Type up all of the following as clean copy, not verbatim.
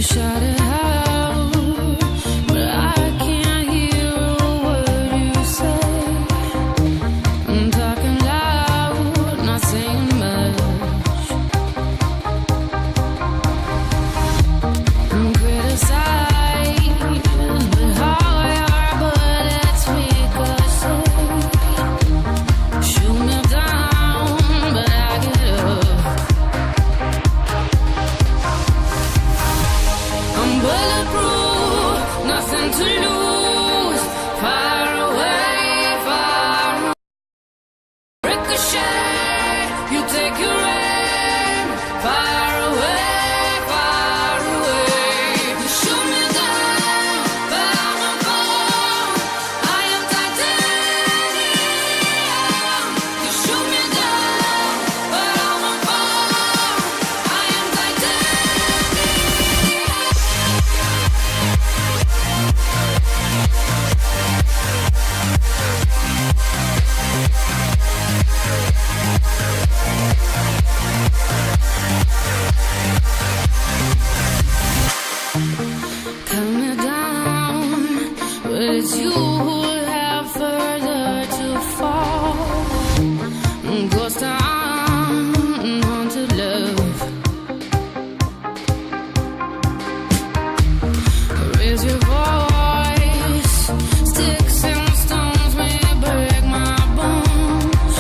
shout it out, but I can't hear a word you say. I'm talking loud, not saying much. I'm criticized, but how your bullets ricochet. Shoot me down, but I get up. I'm bulletproof, nothing to lose. Far away, far away. Ricochet, you take your aim. Far away, far away. You shoot me down, but I won't fall. I am titanium. You shoot me down, but I won't fall. I am titanium. Cut me down, but it's you who have further to fall. Ghost town, haunted love. Raise your voice, sticks and stones may break my bones.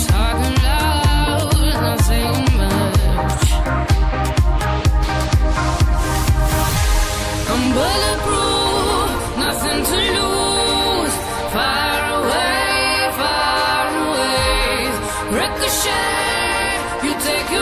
Talking loud, not saying much. I'm bulletproof, nothing to lose. Far away, far away. Ricochet, you take your